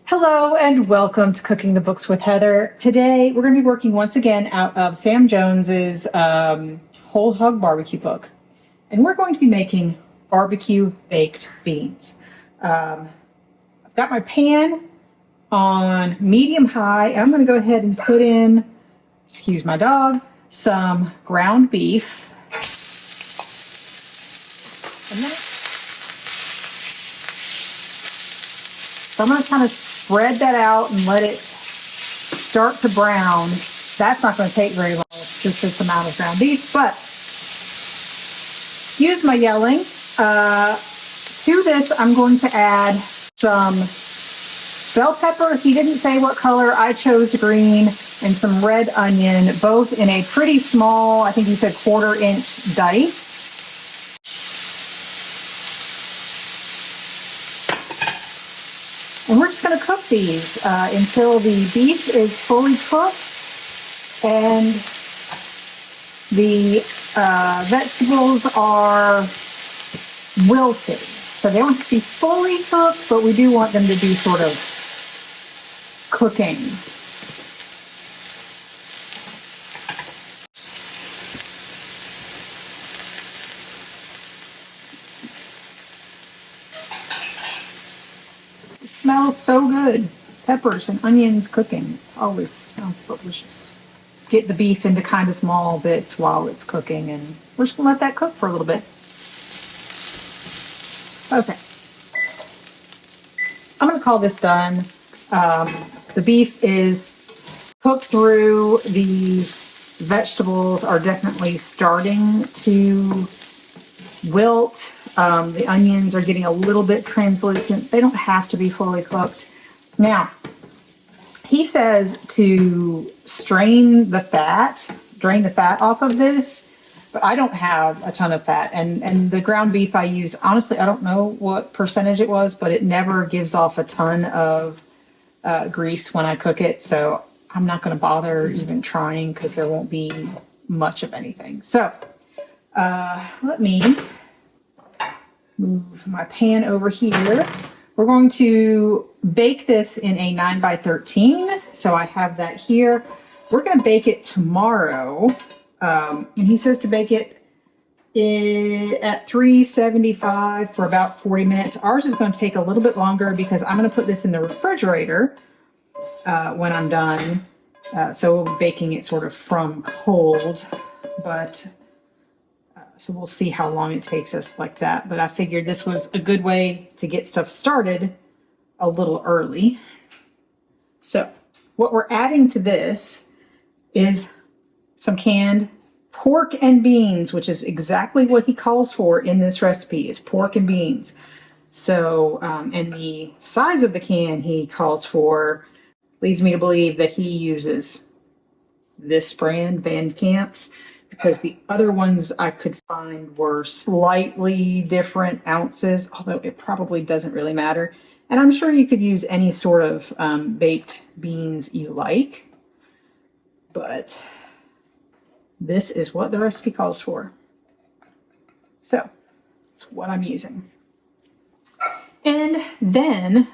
Hello and welcome to Cooking the Books with Heather. Today we're going to be working once again out of Sam Jones's Whole Hog BBQ book. And we're going to be making barbecue baked beans. I've got my pan on medium high and I'm going to go ahead and put in, excuse my dog, some ground beef. So I'm going to kind of spread that out and let it start to brown. That's not going to take very long. It's just this amount of ground beef, but excuse my yelling. To this, I'm going to add some bell pepper. He didn't say what color. I chose green, and some red onion, both in a pretty small, I think he said 1/4 inch dice. And we're just going to cook these until the beef is fully cooked and the vegetables are wilted. So they don't have to be fully cooked, but we do want them to do sort of cooking. It smells so good. Peppers and onions cooking. It always smells delicious. Get the beef into kind of small bits while it's cooking, and we're just going to let that cook for a little bit. Okay. I'm going to call this done. The beef is cooked through. The vegetables are definitely starting to wilt. The onions are getting a little bit translucent. They don't have to be fully cooked. Now, he says to drain the fat off of this, but I don't have a ton of fat. And the ground beef I used, honestly, I don't know what percentage it was, but it never gives off a ton of grease when I cook it. So I'm not going to bother even trying because there won't be much of anything. So let me move my pan over here. We're going to bake this in a 9x13. So I have that here. We're going to bake it tomorrow. And he says to bake it at 375 for about 40 minutes. Ours is going to take a little bit longer because I'm going to put this in the refrigerator when I'm done. So we'll be baking it sort of from cold, but so we'll see how long it takes us like that. But I figured this was a good way to get stuff started a little early. So what we're adding to this is some canned pork and beans, which is exactly what he calls for in this recipe, is pork and beans. So, and the size of the can he calls for leads me to believe that he uses this brand, Van Camp's, because the other ones I could find were slightly different ounces, although it probably doesn't really matter. And I'm sure you could use any sort of baked beans you like, but this is what the recipe calls for. So that's what I'm using. And then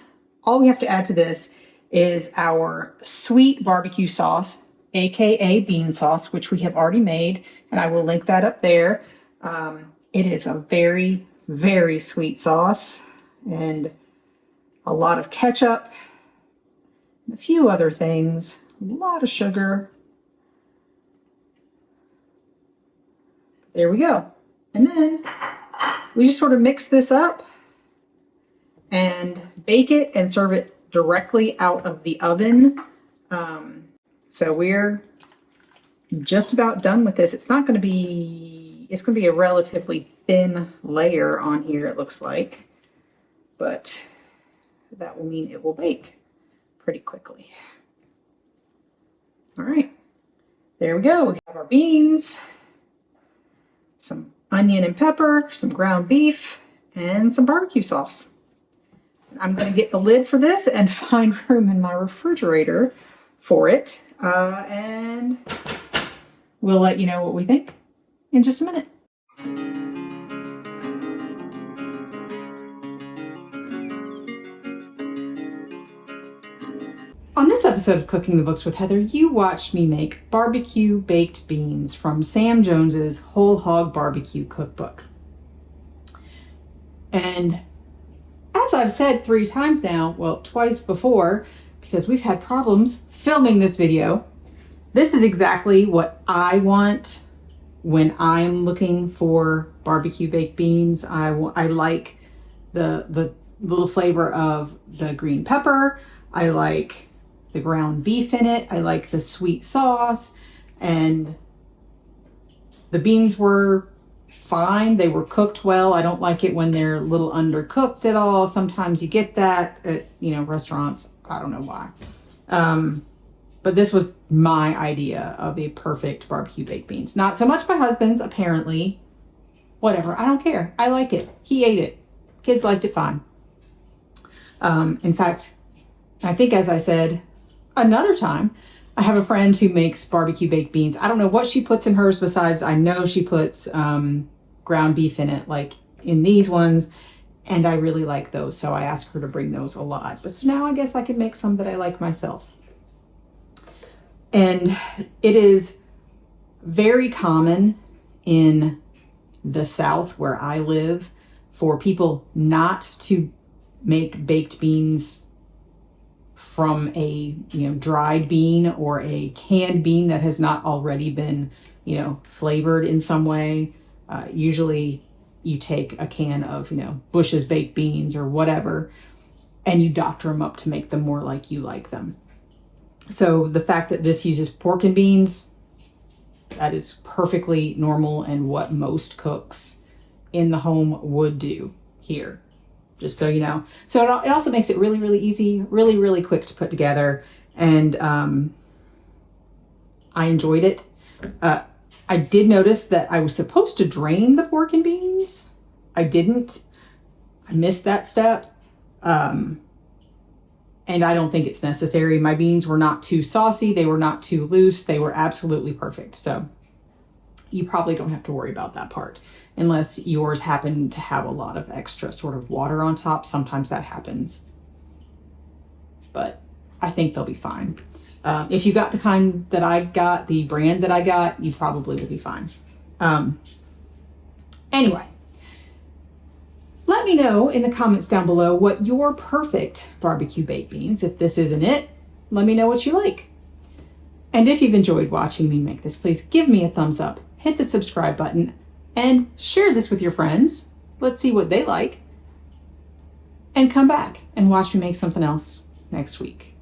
all we have to add to this is our sweet barbecue sauce, aka bean sauce, which we have already made, and I will link that up there. It is a very, very sweet sauce, and a lot of ketchup, and a few other things, a lot of sugar. There we go. And then we just sort of mix this up and bake it and serve it directly out of the oven. So we're just about done with this. It's going to be a relatively thin layer on here, it looks like, but that will mean it will bake pretty quickly. All right, there we go. We have our beans, some onion and pepper, some ground beef, and some barbecue sauce. I'm going to get the lid for this and find room in my refrigerator for it, and we'll let you know what we think in just a minute. On this episode of Cooking the Books with Heather, you watched me make barbecue baked beans from Sam Jones's Whole Hog Barbecue Cookbook. And as I've said 3 times now, well, twice before, because we've had problems filming this video, this is exactly what I want when I'm looking for barbecue baked beans. I like the little flavor of the green pepper. I like the ground beef in it. I like the sweet sauce, and the beans were fine. They were cooked well. I don't like it when they're a little undercooked at all. Sometimes you get that at, restaurants. I don't know why. But this was my idea of the perfect barbecue baked beans. Not so much my husband's, apparently. Whatever. I don't care. I like it. He ate it. Kids liked it fine. In fact, I think, as I said another time, I have a friend who makes barbecue baked beans. I don't know what she puts in hers besides I know she puts ground beef in it, like in these ones, and I really like those, so I asked her to bring those a lot. But so now I guess I can make some that I like myself. And it is very common in the South where I live for people not to make baked beans from a dried bean or a canned bean that has not already been flavored in some way. Usually you take a can of Bush's baked beans or whatever, and you doctor them up to make them more like you like them. So the fact that this uses pork and beans, that is perfectly normal and what most cooks in the home would do here. Just so you know. So it also makes it really, really easy, really, really quick to put together. And I enjoyed it. I did notice that I was supposed to drain the pork and beans. I didn't. I missed that step. And I don't think it's necessary. My beans were not too saucy. They were not too loose. They were absolutely perfect. So you probably don't have to worry about that part unless yours happen to have a lot of extra sort of water on top. Sometimes that happens, but I think they'll be fine. If you got the kind that I got, the brand that I got, you probably will be fine. Anyway, let me know in the comments down below what your perfect barbecue baked beans. If this isn't it, let me know what you like. And if you've enjoyed watching me make this, please give me a thumbs up, hit the subscribe button, and share this with your friends. Let's see what they like. And come back and watch me make something else next week.